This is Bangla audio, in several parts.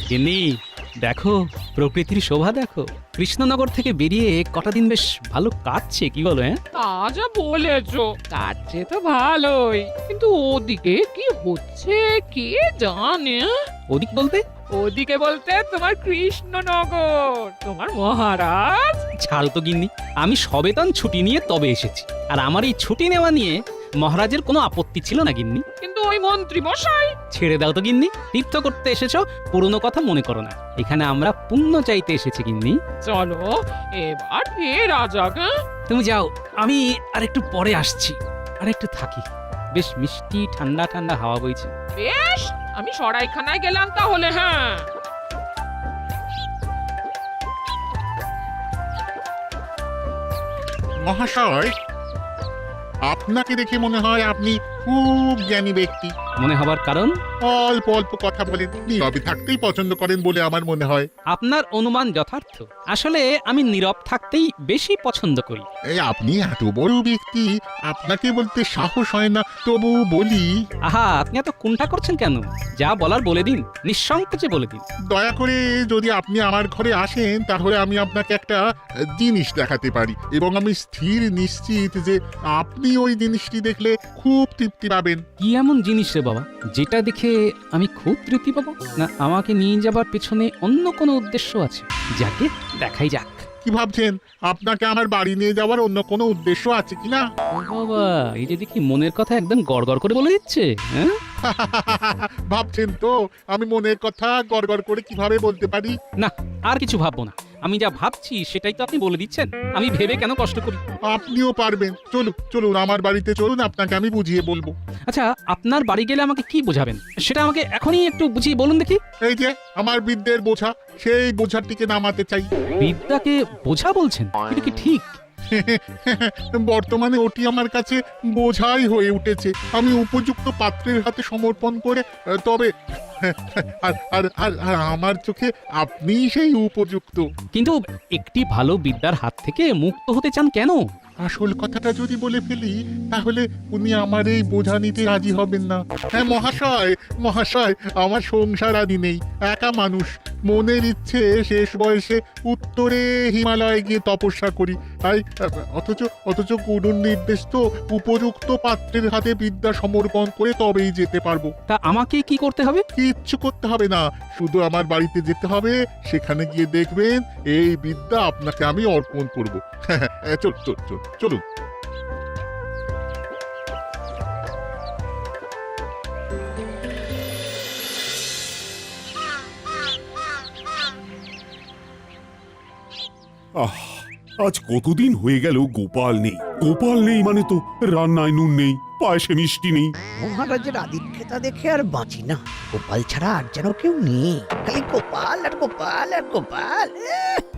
গিন্নি দেখো, প্রকৃতির শোভা দেখো। কৃষ্ণনগর থেকে বেরিয়ে কটা দিন বেশ ভালো কাটছে, কি বলো? হ্যাঁ, তা যা বলেছো, কাটছে তো ভালোই, কিন্তু ওদিকে কি হচ্ছে কে জানে? ওদিক বলতে? ওদিকে বলতে তোমার কৃষ্ণনগর, তোমার মহারাজ। ছাড় তো গিন্নি, আমি সবেতন ছুটি নিয়ে তবে এসেছি, আর আমার এই ছুটি নেওয়া নিয়ে মহারাজের কোনো আপত্তি ছিল না গিন্নি। কিন্তু ওই মন্ত্রী মশাই। ছেড়ে দাও তো গিন্নি, তীর্থ করতে এসেছো, পুরনো কথা মনে করো না। এখানে আমরা পুণ্য চাইতে এসেছি গিন্নি। চলো এবার ফেরা যাক। তুমি যাও, আমি আর একটু পরে আসছি, আর একটু থাকি। বেশ মিষ্টি ঠান্ডা ঠান্ডা হাওয়া বইছে। বেশ, আমি সরাইখানায় গেলাম তাহলে। হ্যাঁ, মহাশয়, আপনাকে দেখে মনে হয় আপনি খুব জ্ঞানী ব্যক্তি। মনে হবার কারণ? অল্প অল্প কথা বলেন, নীরবে থাকতেই পছন্দ করেন বলে আমার মনে হয়। আপনার অনুমান যথার্থ। আসলে আমি নীরব থাকতেই বেশি পছন্দ করি। এই আপনি এত বড় ব্যক্তি, আপনাকে বলতে সাহস হয় না, তবু বলি। আহা, আপনি এত কুণ্ঠা করছেন কেন? যা বলার বলে দিন, নিঃসংকোচে বলে দিন। দয়া করে যদি আপনি আমার ঘরে আসেন, তাহলে আমি আপনাকে একটা জিনিস দেখাতে পারি, এবং আমি স্থির নিশ্চিত যে আপনি ওই জিনিসটি দেখলে খুব তৃপ্তি পাবেন। কি এমন জিনিস রে বাবা, যেটা দেখে আমি খুব তৃপ্তি পাবো? না আমাকে নিয়ে যাবার পেছনে অন্য কোনো উদ্দেশ্য আছে? যাকে দেখাই যাক। কি ভাবছেন, আপনাকে আমার বাড়ি নিয়ে যাওয়ার অন্য কোনো উদ্দেশ্য আছে কিনা? ও বাবা, এই যে দেখি মনের কথা একদম গড়গড় করে বলে দিচ্ছে। হ্যাঁ, ভাবছেন তো আমি মনের কথা গড়গড় করে কিভাবে বলতে পারি? না আর কিছু ভাববো না। আমি যা ভাবছি সেটাই তো আপনি বলে দিচ্ছেন। আমি ভেবে কেন কষ্ট করি? আপনিও পারবেন। চলুন চলুন, আমার বাড়িতে চলুন, আপনাকে আমি বুঝিয়ে বলবো। আচ্ছা, আপনার বাড়ি গেলে আমাকে কি বোঝাবেন সেটা আমাকে এখনই একটু বুঝিয়ে বলুন দেখি। এই যে আমার বিদ্যের বোঝা, সেই বোঝাটিকে নামাতে চাই। বিদ্যাকে বোঝা বলছেন? এটা কি ঠিক? বর্তমানে ওটি আমার কাছে বোঝাই হয়ে উঠেছে। আমি উপযুক্ত পাত্রের হাতে সমর্পণ করে তবে আর আর আর আর আমার চোখে আপনিই সেই উপযুক্ত। কিন্তু একটি ভালো বিদ্যার হাত থেকে মুক্ত হতে চান কেন? আসল কথাটা যদি বলে ফেলি, তাহলে উনি আমার এই বোঝা নিতে রাজি হবেন না। হ্যাঁ মহাশয়, মহাশয়, আমার সংসার আদি নেই, একা মানুষ। মনের ইচ্ছে শেষ বয়সে উত্তরে হিমালয়ে গিয়ে তপস্যা করি। তাই অথচ অথচ করুণ নির্দেশ তো উপযুক্ত পাত্রের হাতে বিদ্যা সমর্পণ করে তবেই যেতে পারবো। তা আমাকে কি করতে হবে? কিচ্ছু করতে হবে না, শুধু আমার বাড়িতে যেতে হবে। সেখানে গিয়ে দেখবেন এই বিদ্যা আপনাকে আমি অর্পণ করবো। চল চল চল চলুন। আহ, আজ কতদিন হয়ে গেল গোপাল নেই। গোপাল নেই মানে তো রান্নায় নুন নেই, পায়েসে মিষ্টি নেই। মহারাজের আদিক্ষেতা দেখে আর বাঁচি না। গোপাল ছাড়া আর যেন কেউ নেই, খালি গোপাল আর গোপাল আর গোপাল।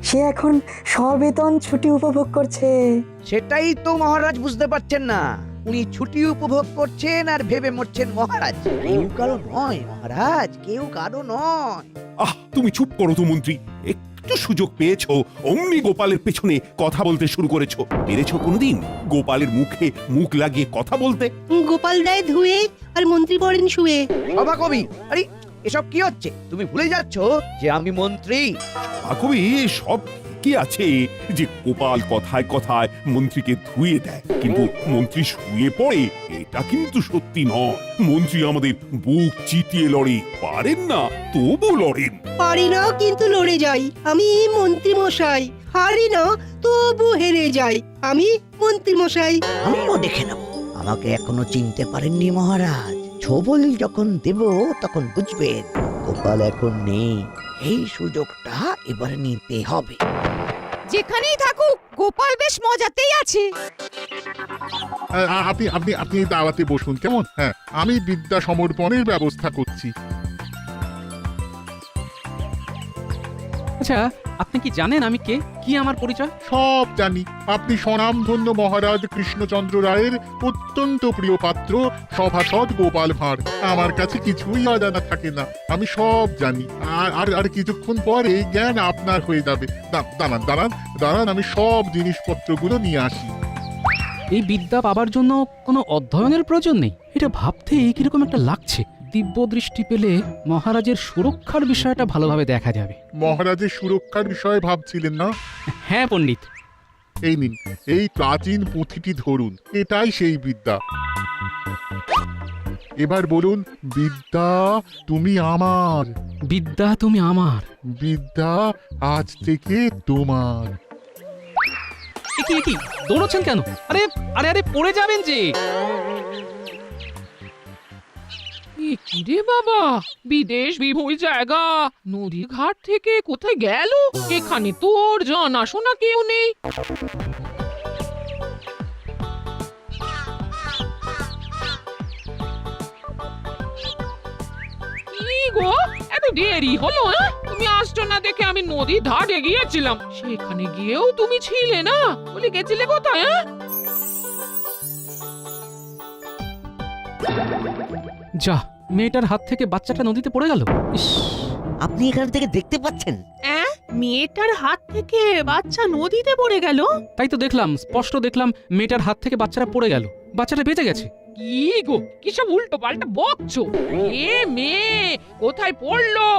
সে এখন সবেতন ছুটি উপভোগ করছে। সেটাই তো মহারাজ বুঝতে পারছেন না। উনি ছুটি উপভোগ করছেন আর ভেবে মরছেন মহারাজ। কেউ কারো নয় মহারাজ, কেউ কারো নয়। আহ, তুমি চুপ করো তো মন্ত্রী। একটু সুযোগ পেয়েছো, অমনি গোপালের পেছনে কথা বলতে শুরু করেছো। পেরেছো কোনোদিন গোপালের মুখে মুখ লাগিয়ে কথা বলতে? গোপাল দেয় ধুয়ে আর মন্ত্রী পড়েন শুয়ে। সভা কবি, আরে এসব কি হচ্ছে? তুমি ভুলে যাচ্ছ যে আমি মন্ত্রী। কবি, সব কি আছে যে গোপাল কথায় কথায় মন্ত্রীকে ধুয়ে দেয়, কিন্তু মন্ত্রী শুয়ে পড়ে, এটা কিন্তু সত্যি নয়। মন্ত্রী আমাদের বুক চিতিয়ে লড়ে, পারেন না তবু লড়েন। পারি না কিন্তু লড়ে যাই, আমি মন্ত্রী মশাই। হারি না তবু হেরে যাই, আমি মন্ত্রী মশাই। আমিও দেখে নেব। আমাকে এখনো চিনতে পারেননি মহারাজ। ছবল যখন দেব তখন বুঝবেন গোপাল এখন নেই। এই সুযোগটা এবার নিতে হবে। যেখানেই থাকুক গোপাল বেশ মজাতেই আছে। আপনি আপনি আপনি দাওয়াতে বসুন কেমন? হ্যাঁ, আমি বিদ্যা সমর্পণের ব্যবস্থা করছি। আচ্ছা, আপনি কি জানেন আমি কে? কি আমার পরিচয়? সব জানি। আপনি স্বনামধন্য মহারাজ কৃষ্ণচন্দ্র রায়ের অত্যন্ত প্রিয় পাত্র, সভাসদ গোপাল ভাঁড়। আমার কাছে কিছুই অজানা থাকে না, আমি সব জানি। আর আর কিছুক্ষণ পরে জ্ঞান আপনার হয়ে যাবে। দাঁড়ান দাঁড়ান দাঁড়ান, আমি সব জিনিসপত্রগুলো নিয়ে আসি। এই বিদ্যা পাবার জন্য কোনো অধ্যয়নের প্রয়োজন নেই। এটা ভাবতে কিরকম একটা লাগছে। দিব্য দৃষ্টি পেলে মহারাজের সুরক্ষার বিষয়টা ভালোভাবে দেখা যাবে। মহারাজের সুরক্ষার বিষয়ে ভাবছিলেন না? হ্যাঁ পণ্ডিত। এই নিন, এই প্রাচীন পুঁথিটি ধরুন, এটাই সেই বিদ্যা। এবার বলুন, বিদ্যা তুমি আমার, বিদ্যা তুমি আমার। বিদ্যা আজ থেকে তোমার। কি দৌড়চ্ছেন কেন? আরে আরে আরে পড়ে যাবেন যে। এ কি রে বাবা, বিদেশ বিভুঁই জায়গা, নদীর ঘাট থেকে কোথায় গেল? এখানে তোর জানাশোনা কেউ নেই। কি গো, এত দেরি হলো? তুমি আসছো না দেখে আমি নদীর ধারে গিয়েছিলাম, সেখানে গিয়েও তুমি ছিলে না। বলে গেছিলে কোথায়? যা, মেয়েটার হাত থেকে বাচ্চাটা নদীতে পড়ে গেল। ইস, আপনি এখান থেকে দেখতে পাচ্ছেন? মেয়েটার হাত থেকে বাচ্চা নদীতে পড়ে গেল। তাই তো দেখলাম, স্পষ্ট দেখলাম মেয়েটার হাত থেকে বাচ্চাটা পড়ে গেল। বাচ্চাটা বেঁচে গেছে। কি গো, কি সব উল্টো পাল্টা বকছো? এ মেয়ে কোথায় পড়লো?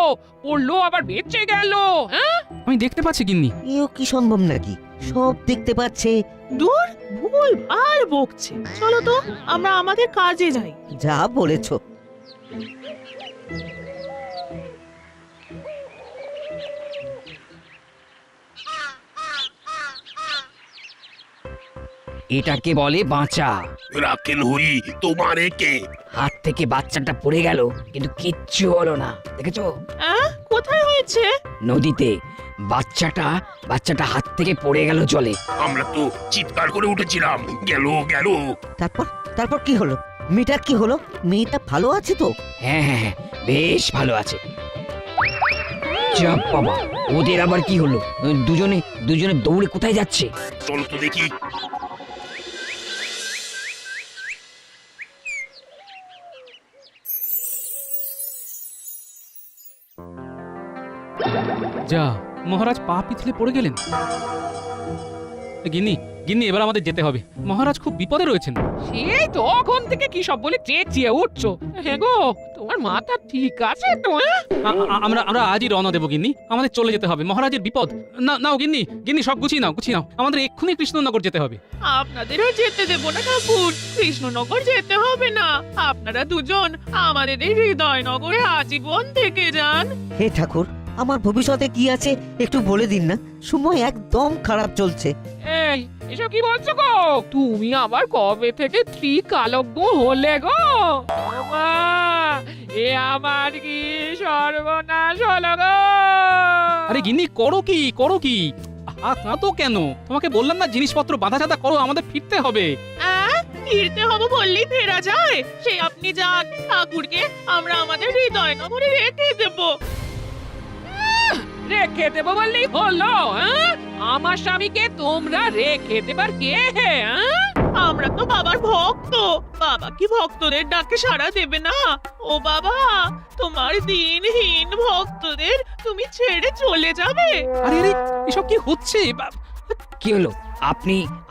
পড়লো আবার বেঁচে গেল? হ্যাঁ, আমি দেখতে পাচ্ছি গিন্নি। এও কি সম্ভব নাকি? সব দেখতে পাচ্ছে। দূর, ভুল আর বকছে। চলো তো আমরা আমাদের কাজে যাই। যা বলেছ। এটাকে বলে বাঁচা। রাখেন হরি, তোমার একে হাত থেকে বাচ্চাটা পড়ে গেল, কিন্তু কিচ্ছু হলো না। দেখেছো? কোথায় হয়েছে? নদীতে। বাচ্চাটা হাত থেকে পড়ে গেল জলে। আমরা তো চিৎকার করে উঠেছিলাম, গেল গেল। তারপর কি হলো? মেয়েটার কি হলো? মেয়েটা ভালো আছে তো? হ্যাঁ, বেশ ভালো আছে। চাপ বাবা, ওদের আবার কি হলো? দুজনে দৌড়ে কোথায় যাচ্ছে? চলো তো দেখি। যা, মহারাজ পা পিছলে পড়ে গেলেন। গিন্নি এবার আমাদের যেতে হবে। মহারাজ খুব বিপদে রয়েছেন। সেই তখন থেকে কি সব বলে চেঁচিয়ে উঠছো? হ্যাঁ গো, তোমার মাথা ঠিক আছে তো? আমরা আজই রওনা দেবো গিন্নি। আমাদের চলে যেতে হবে, মহারাজের বিপদ। নাও গিন্নি সব গুছিয়ে নাও। আমাদের এক্ষুনি কৃষ্ণনগর যেতে হবে। আপনাদেরও যেতে দেবো না ঠাকুর। কৃষ্ণনগর যেতে হবে না। আপনারা দুজন আমাদের এই হৃদয়নগরে আজীবন থেকে যান। হে ঠাকুর, আমার ভবিষ্যতে কি আছে একটু বলে দিন না। সময় একদম খারাপ চলছে। এই, এসব কি বলছো গো? তুমি আবার কবে থেকে ত্রিকালজ্ঞ হলে গো? মা, এ আমার কি সর্বনাশ হলো গো? আরে গিন্নি, করো কি? তো কেন? তোমাকে বললাম না, জিনিসপত্র বাঁধা করো, আমাদের ফিরতে হবে। ফিরতে হবে বললেই ফেরা যায়? সে আপনি যান, ঠাকুরকে আমরা আমাদের হৃদয়নগরে রেখে দেবো। রেখে দেবো বললেই হলো? আমার স্বামীকে তোমরা রেখে দেবার কে? আমরা তো বাবার ভক্ত। বাবা কি ভক্তদের ডাকে সাড়া দেবে না? ও বাবা, তোমার দিনহীন ভক্তদের তুমি ছেড়ে চলে যাবে? আরে এসব কি হচ্ছে? কি হলো?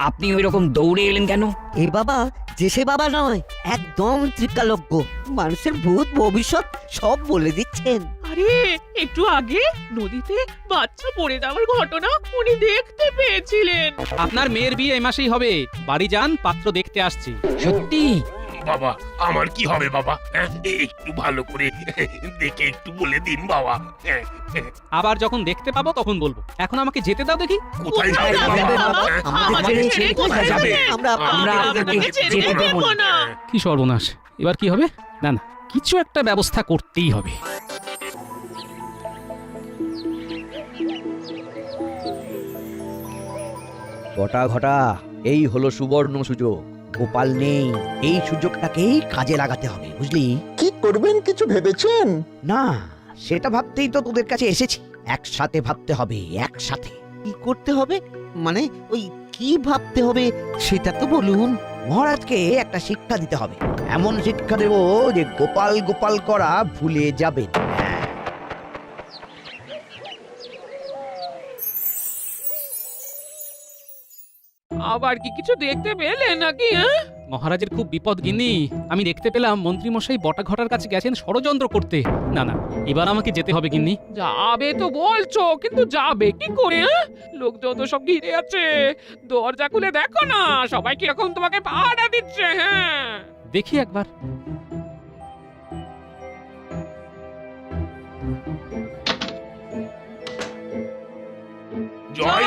আপনি ওই রকম দৌড়ে এলেন কেন? এ বাবা যে সে বাবা নয়, একদম ত্রিকালজ্ঞ। মানুষের ভূত ভবিষ্যৎ সব বলে দিচ্ছেন। আরে একটু আগে নদীতে বাচ্চা পড়ে যাওয়ার ঘটনা উনি দেখতে পেয়েছিলেন। আপনার মেয়ের বিয়ে এই মাসেই হবে। বাড়ি যান, পাত্র দেখতে আসছি। সত্যি? বাবা, আমার কি হবে বাবা? একটু ভালো করে দেখে একটু বলে দিন বাবা। আবার যখন দেখতে পাবো তখন বলবো। এখন আমাকে যেতে দাও দেখি। কোথায় যাবে বাবা? আমাদের ছেড়ে কোথায় যাবে? আমরা আপনাকে ছেড়ে দেব না। কি সর্বনাশ! এবার কি হবে? না, কিছু একটা ব্যবস্থা করতেই হবে। ঘটা এই হলো সুবর্ণ সুযোগ। গোপাল নেই, এই সুযোগটাকেই কাজে লাগাতে হবে, বুঝলি? কি করবেন কিছু ভেবেছেন? না, সেটা ভাবতেই তো তোদের কাছে এসেছি। একসাথে ভাবতে হবে, একসাথে। কি করতে হবে মানে? ওই কি ভাবতে হবে সেটা তো বলুন। মহারাজকে একটা শিক্ষা দিতে হবে। এমন শিক্ষা দেব যে গোপাল করা ভুলে যাবেন। আবার কি কিছু দেখতে পেলে নাকি? মহারাজের খুব বিপদ গিন্নি। আমি দেখতে পেলাম মন্ত্রীমশাই বটা ঘটার কাছে গেছেন ষড়যন্ত্র করতে। না না, এবার আমাকে যেতে হবে গিন্নি। যাবে তো বলছো, কিন্তু যাবে কি করে? লোকজন তো সব ঘিরে আছে, দরজা খুলে দেখো না, সবাই কিরকম তোমাকে পাহারা দিচ্ছে। হ্যাঁ, দেখি একবার। জয়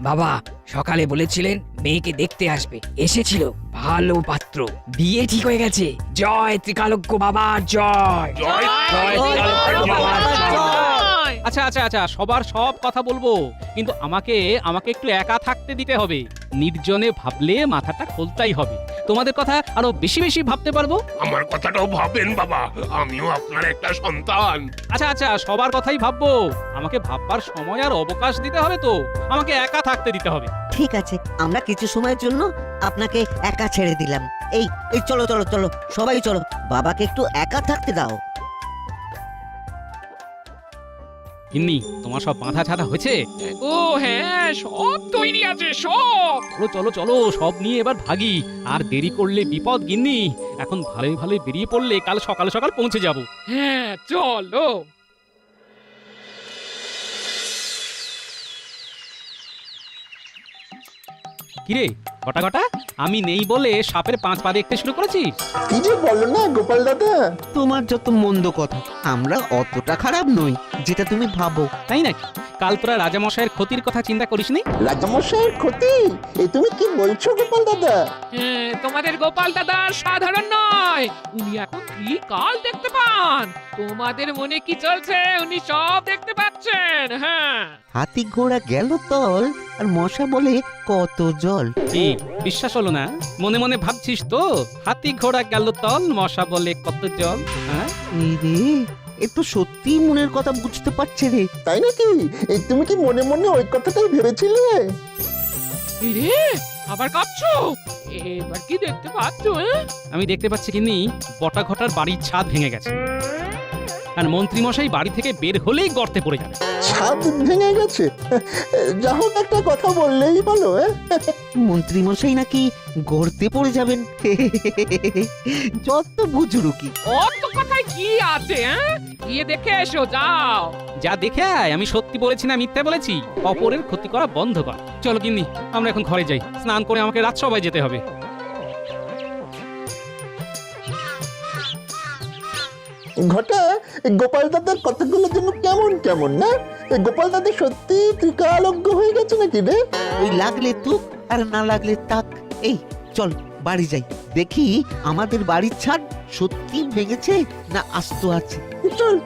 বাবা, সকালে বলেছিলেন মেয়েকে দেখতে আসবে, এসেছিল, ভালো পাত্র, বিয়ে ঠিক হয়ে গেছে। জয় ত্রিকালজ্ঞ বাবা, জয় জয় ত্রিকালজ্ঞ বাবা, জয়। আচ্ছা আচ্ছা আচ্ছা, সবার সব কথা বলবো, কিন্তু আমাকে একটু একা থাকতে দিতে হবে। নির্জনে ভাবলে মাথাটা খোলতাই হবে। তোমাদের কথা আরো বেশি বেশি ভাবতে পারবো। আমার কথাটাও ভাবেন বাবা, আমিও আপনার একটা সন্তান। আচ্ছা আচ্ছা, সবার কথাই ভাববো। আমাকে ভাববার সময় আর অবকাশ দিতে হবে তো, আমাকে একা থাকতে দিতে হবে। ঠিক আছে, আমরা কিছু সময়ের জন্য আপনাকে একা ছেড়ে দিলাম। এই এই চলো চলো চলো, সবাই চলো, বাবাকে একটু একা থাকতে দাও। গিন্নি, তোমার সব বাঁধা ছাড়া হয়েছে? ও হ্যাঁ, সব তৈরি আছে সব। চলো চলো চলো, সব নিয়ে এবার ভাগি। আর দেরি করলে বিপদ গিন্নি। এখন ভালোই ভালোই বেরিয়ে পড়লে কাল সকাল সকাল পৌঁছে যাব। হ্যাঁ চলো। কিরে গটা গটা, আমি নেই বলে সাপের 5 পা দেখতে শুরু করেছিস? কি যে বলো না গোপাল দাদা, তোমার যত মন্দ কথা, আমরা অতটা খারাপ নই যেটা তুমি ভাবো। তাই নাকি? কাল তোরা রাজামশাইয়ের ক্ষতির কথা চিন্তা করিসনি? রাজামশাইয়ের ক্ষতি? এ তুমি কি বলছো গোপাল দাদা? হ্যাঁ, তোমাদের গোপাল দাদা সাধারণ নয়, উনি এখন ত্রিকাল দেখতে পান। তোমাদের মনে কি চলছে উনি সব দেখতে পাচ্ছেন। হ্যাঁ, হাতি ঘোড়া গেল তল, আর মশা বলে কত জল। কি বিশ্বাস হলো না? মনে মনে ভাবছিস তো হাতি ঘোড়া গেল তল, মশা বলে কত জল। হ্যাঁ, রে, এ তো সত্যি মনের কথা বুঝতে পারছে রে। তাই নাকি? এই তুমি কি মনে মনে ওই কথাটাই ভেবেছিলে? রে আবার কাঁপছো? এবার কি দেখতে পাচ্ছ? আমি দেখতে পাচ্ছি কিন্নি, বটা ঘটার বাড়ির ছাদ ভেঙে গেছে। আর মন্ত্রীমশাই বাড়ি থেকে বের হলেই গর্তে পড়ে যাবে। ছাদ ভেঙে গেছে? যা হোক, একটা কথা বললেই ভালো। মন্ত্রী মশাই নাকি গর্তে পড়ে যাবেন। যত বুজুরুকি। অত কথায় কি আছে? গিয়ে দেখে এসো, যাও। যা দেখে আয়, আমি সত্যি বলেছি না মিথ্যা বলেছি? অপরের ক্ষতি করা বন্ধ কর। চলো গিন্নি, আমরা এখন ঘরে যাই। স্নান করে আমাকে রাজসভায় যেতে হবে। ঘটা, গোপাল দাদার কথাগুলো যেন কেমন কেমন না? গোপাল দাদা সত্যি ত্রিকালজ্ঞ হয়ে গেছে নাকি রে? ওই লাগলে তুক আর না লাগলে তাক। এই চল বাড়ি যাই, দেখি আমাদের বাড়ির ছাদ সত্যি ভেঙেছে না আস্ত আছে। চল।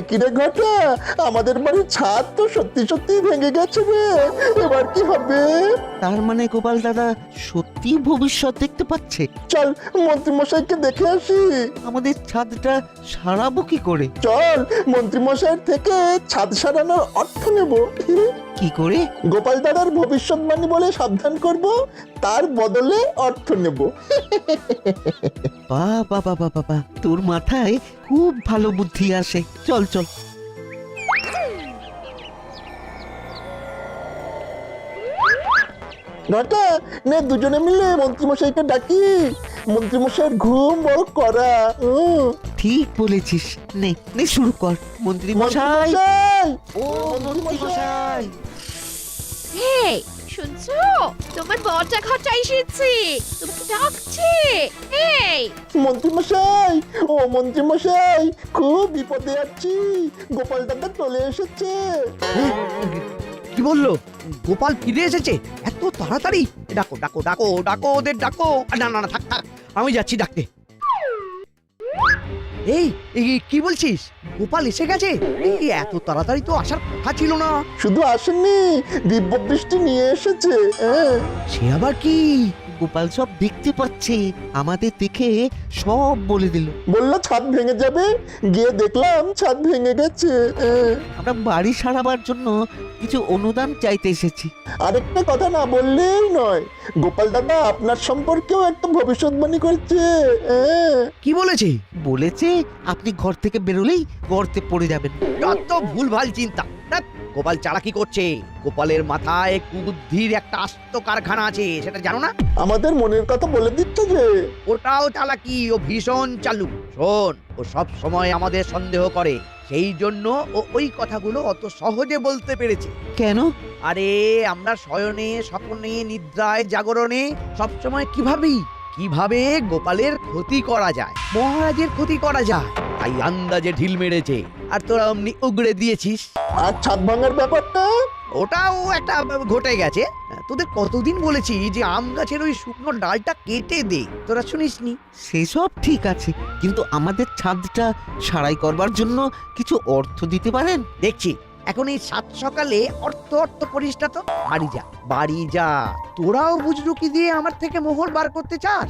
কিরে ঘটা, আমাদের বাড়ির ছাদ তো সত্যি সত্যি ভেঙে গেছে রে, এবার কি হবে? তার মানে গোপাল দাদা সত্যি ভবিষ্যৎ দেখতে পাচ্ছে। চল মন্ত্রী মশাইকে দেখে আসি। আমাদের ছাদটা সারাবো কি করে? চল মন্ত্রী মশাইয়ের থেকে ছাদ সারানোর অর্থ নেব। কি করে? গোপাল দাদার ভবিষ্যৎবাণী বলে সাবধান করব, তার বদলে অর্থ নেব। বাবা বাবা বাবা, তোর মাথায় খুব ভালো বুদ্ধি আসে। চল চল। ঘটা, নে দুজনে মিলে মন্ত্রীমশাইকে ডাকি। মন্ত্রীমশাইয়ের ঘুম বড় করা। ঠিক বলেছিস, নে নে শুরু কর। মন্ত্রী মশাই, ও মন্ত্রী মশাই। এই শুনছো, তোমার বটা ঘটা এসেছে, তোমাকে ডাকছে। এই মন্ত্রীমশাই, ও মন্ত্রীমশাই, খুব বিপদে আছি, গোপাল দাদা চলে এসেছে। কি বললো? গোপাল ফিরে এসেছে এত তাড়াতাড়ি? ডাকো ডাকো ডাকো ডাকো, ওদের ডাকো। না না না, থাক থাক, আমি যাচ্ছি ডাকতে। এই কি বলছিস? গোপাল এসে গেছে? এই এত তাড়াতাড়ি তো আসার কথা ছিল না। শুধু আসেননি, দিব্য বৃষ্টি নিয়ে এসেছে। সে আবার কি? গোপাল সব দেখতে পাচ্ছে, আমাদের দেখে সব বলে দিল। বললো ছাদ ভেঙে যাবে, গিয়ে দেখলাম ছাদ ভেঙে গেছে। আমরা বাড়ি সারাবার জন্য কিছু অনুদান চাইতে এসেছি। আরেকটা কথা না বললেই নয়, গোপাল দাদা আপনার সম্পর্কেও একটা ভবিষ্যৎবাণী করছে। কি বলেছে? বলেছে আপনি ঘর থেকে বেরোলেই গর্তে পড়ে যাবেন। যত ভুলভাল চিন্তা। ধ্যাৎ, গোপাল চালাকি করছে। গোপালের মাথায় কুবুদ্ধির একটা আস্ত কারখানা আছে, সেটা জানো না? আমাদের মনের কথা বলে দিচ্ছে যে ওটাও চালাকি, ও ভীষণ চালু। শোন, ও সব সময় আমাদের সন্দেহ করে, সেই জন্য ও ওই কথাগুলো অত সহজে বলতে পেরেছে। কেন? আরে আমরা শয়নে, স্বপ্নে, নিদ্রায়, জাগরণে সবসময় কিভাবে গোপালের ক্ষতি করা যায়, মহারাজের ক্ষতি করা যায়, তাই আন্দাজে ঢিল মেরেছে। আর তোরা অমনি উগড়ে দিয়েছিস। আর ছাদ ভাঙার ব্যাপারটা ওটাও একটা ঘটে গেছে। তোদের কতদিন বলেছি যে আম গাছের ওই শুকনো ডালটা কেটে দে, তোরা শুনিসনি। সেসব ঠিক আছে, কিন্তু আমাদের ছাদটা সারাই করবার জন্য কিছু অর্থ দিতে পারেন? দেখছি এখন এই সাত সকালে অর্থ করিস না তো। বাড়ি যা। তোরাও বুজরুকি দিয়ে আমার থেকে মোহর বার করতে চাস?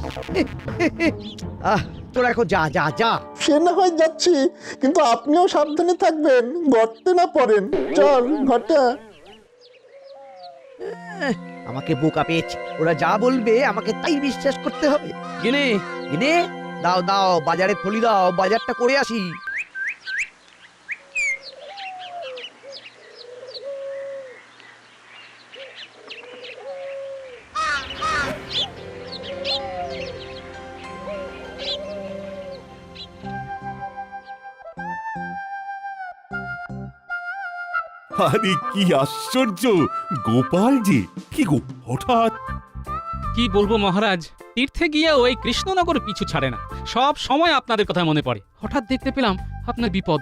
তোরা এখন যা যা যা। সে না হয় যাচ্ছি, কিন্তু আপনিও সাবধানে থাকবেন, গর্তে না পড়েন। চল ঘটা। আমাকে বোকা পেয়েছে। ওরা যা বলবে আমাকে তাই বিশ্বাস করতে হবে। গিনে গিনে দাও বাজারে থলি দাও, বাজারটা করে আসি। আরে কি আশ্চর্য, গোপাল যে কি গো হঠাৎ। কি বলবো মহারাজ, তীর্থে গিয়ে ওই কৃষ্ণনগর পিছু ছাড়ে না। সব সময় আপনাদের কথা মনে পড়ে। হঠাৎ দেখতে পেলাম আপনার বিপদ।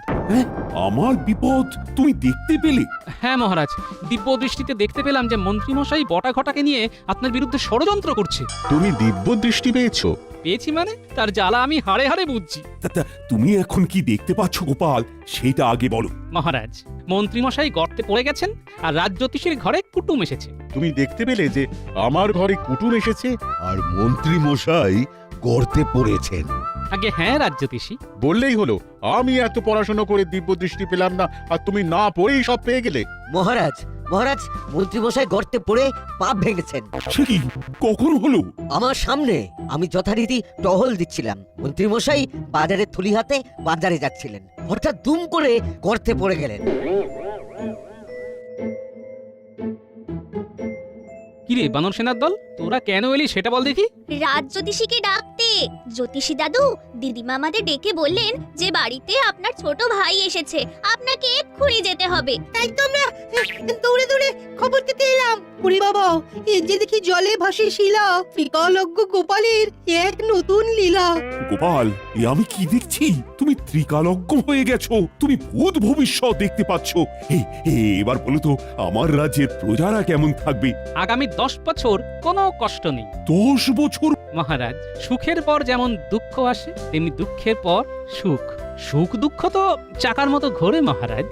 আমার বিপদ তুমি দেখতে পেলে? হ্যাঁ মহারাজ, দিব্য দৃষ্টিতে দেখতে পেলাম যে মন্ত্রীমশাই বটা ঘটাকে নিয়ে আপনার বিরুদ্ধে ষড়যন্ত্র করছে। তুমি দিব্য দৃষ্টি পেয়েছো? পেয়েছি মানে তার জ্বালা আমি হাড়ে হাড়ে বুঝছি। তা তুমি এখন কি দেখতে পাচ্ছ গোপাল, সেটা আগে বলো। মহারাজ, মন্ত্রীমশাই গর্তে পড়ে গেছেন আর রাজজ্যোতিষীর ঘরে কুটুম এসেছে। তুমি দেখতে পেলে যে আমার ঘরে কুটুম এসেছে আর মন্ত্রী মশাই গর্তে পড়েছেন? আগে হ্যাঁ রাজজ্যোতিষী। বললেই হলো, আমি এত পড়াশোনা করে দিব্য দৃষ্টি পেলাম না, আর তুমি না পড়েই সব পেয়ে গেলে। মহারাজ মন্ত্রীমশাই গর্তে পড়ে পা ভেঙেছেন। সে কি, কখন হলো? আমার সামনে। আমি যথারীতি টহল দিচ্ছিলাম। মন্ত্রীমশাই বাজারের থলি হাতে বাজারে যাচ্ছিলেন, হঠাৎ দুম করে গর্তে পড়ে গেলেন। কিরে বানর সেনার দল, তোরা কেন এলি সেটা বল দেখি। রাজ জ্যোতিষীকে ডাকতে। জ্যোতিষী দাদু, দিদিমা আমাদের ডেকে বললেন যে বাড়িতে আপনার ছোট ভাই এসেছে, আপনাকে এক্ষুনি যেতে হবে। তাই তো আমরা দৌড়ে দৌড়ে খবর দিতে এলাম। ওরে বাবা, এই যে দেখি জলে ভাসে শিলা, ত্রিকালজ্ঞ গোপালের এক নতুন লীলা। গোপাল, এ আমি কি দেখছি? তুমি ত্রিকালজ্ঞ হয়ে গেছো, তুমি ভূত ভবিষ্যৎ দেখতে পাচ্ছ। এবার বলো তো, আমার রাজ্যের প্রজারা কেমন থাকবে? আগামী 10 বছর কোনো কষ্ট নেই। 10 বছর? মহারাজ, সুখের পর যেমন দুঃখ আসে, তেমনি দুঃখের পর সুখ। সুখ দুঃখ তো চাকার মতো ঘোরে মহারাজ।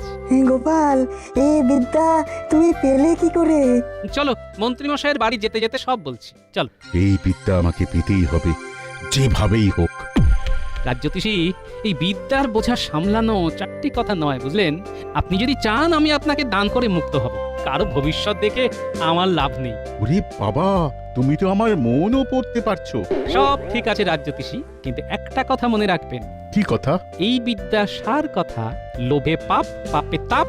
গোপাল, এই বিদ্যা তুমি পেলে কি করে? চলো, মন্ত্রীমশাইয়ের বাড়ি যেতে যেতে সব বলছি। চল। এই বিদ্যা আমাকে পেতেই হবে, যেভাবেই হোক। রাজজ্যোতিষী, এই বিদ্যার বোঝা সামলানো চারটি কথা নয়, বুঝলেন? আপনি যদি চান আমি আপনাকে দান করে মুক্ত হব, কারো ভবিষ্যৎ দেখে আমার লাভ নেই। ওরে বাবা, তুমি তো আমার মনও পড়তে পারছো। সব ঠিক আছে রাজজ্যোতিষী, কিন্তু একটা কথা মনে রাখবেন। কি কথা? এই বিদ্যা সার কথা, লোভে পাপ, পাপে তাপ,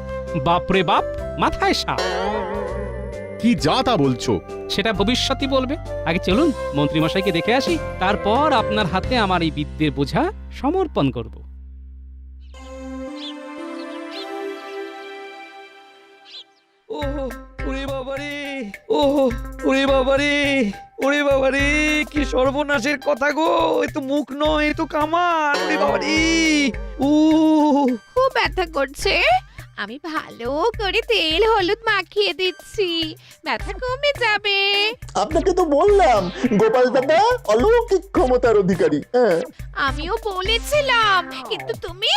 বাপরে বাপ, মাথায় সাপ। কি যা তা বলছো? সেটা ভবিষ্যৎই বলবে। আগে চলুন মন্ত্রীমশাইকে দেখে আসি, তারপর আপনার হাতে আমার এই বিদ্যের বোঝা সমর্পণ করব। ওরে বাবারে, কি সর্বনাশের কথা গো! এ তো মুখ নয়, এ তো কামান। ওরে বাবারে, খুব ব্যথা করছে। আমি ভালো করে তেল হলুদ মাখিয়ে দিচ্ছি, ব্যথা কমে যাবে। আপনাকে তো বললাম গোপাল দাদা অলৌকিক ক্ষমতার অধিকারী। আমিও বলেছিলাম, কিন্তু তুমি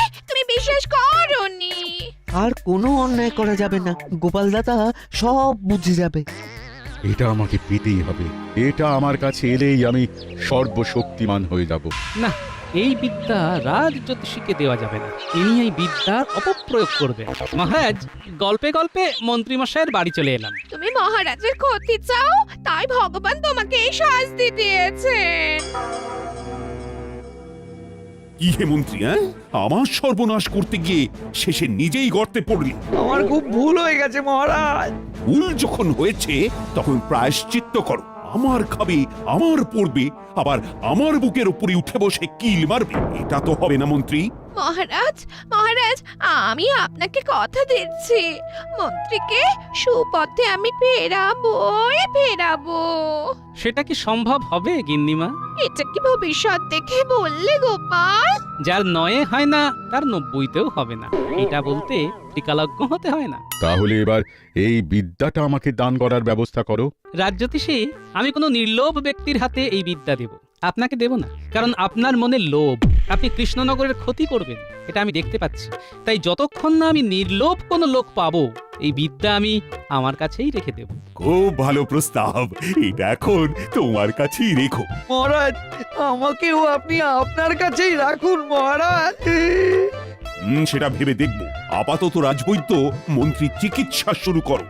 বিশ্বাস করোনি। আর কোনো অন্যায় করা যাবে না, গোপাল দাদা সব বুঝে যাবে। এটা আমাকে পেতেই হবে। এটা আমার কাছে এলেই আমি সর্বশক্তিমান হয়ে যাব। না, এই বিদ্যা রাজ জ্যোতিষীকে দেওয়া যাবে না। ইনি এই বিদ্যার অপপ্রয়োগ করবেন। মহারাজ, গল্পে গল্পে মন্ত্রীমশাইয়ের বাড়ি চলে এলাম। তুমি মহারাজের ক্ষতি চাও, তাই ভগবান তোমাকে এই শাস্তি দিয়েছেন। কি হে মন্ত্রী, হ্যাঁ? আমার সর্বনাশ করতে গিয়ে শেষে নিজেই গর্তে পড়লি। আমার খুব ভুল হয়ে গেছে মহারাজ। ভুল যখন হয়েছে তখন প্রায়শ্চিত্ত করো। আমার খাবে, আমার পড়বে, আবার আমার বুকের উপরে উঠে বসে কিল মারবে, এটা তো হবে না মন্ত্রী। মহারাজ, মহারাজ, আমি আপনাকে কথা দিচ্ছি, মন্ত্রীকে সুপথে আমি ফেরাবো। সেটা কি সম্ভব হবে গিন্নিমা? এটা কি ভবিষ্যৎ দেখে বললে গোপাল? যার 9 হয় না তার 90তেও হবে না, এটা বলতে টিকালজ্ঞ হতে হয় না। তাহলে এবার এই বিদ্যাটা আমাকে দান করার ব্যবস্থা করো। রাজ্যতীষী, আমি কোনো নির্লোভ ব্যক্তির হাতে এই বিদ্যা দেব, আপনাকে দেব না। কারণ আপনার মনে লোভ, আপনি কৃষ্ণনগরের ক্ষতি করবেন, এটা আমি দেখতে পাচ্ছি। তাই যতক্ষণ না আমি নির্লোভ কোনো লোক পাবো, এই বিদ্যা আমি আমার কাছেই রেখে দেব। খুব ভালো প্রস্তাব, এটা এখন তোমার কাছেই রেখো। মহারাজ, আমাকেও আপনি আপনার কাছেই রাখুন মহারাজ। সেটা ভেবে দেখবো। আপাতত রাজবৈদ্য মন্ত্রী চিকিৎসা শুরু করো।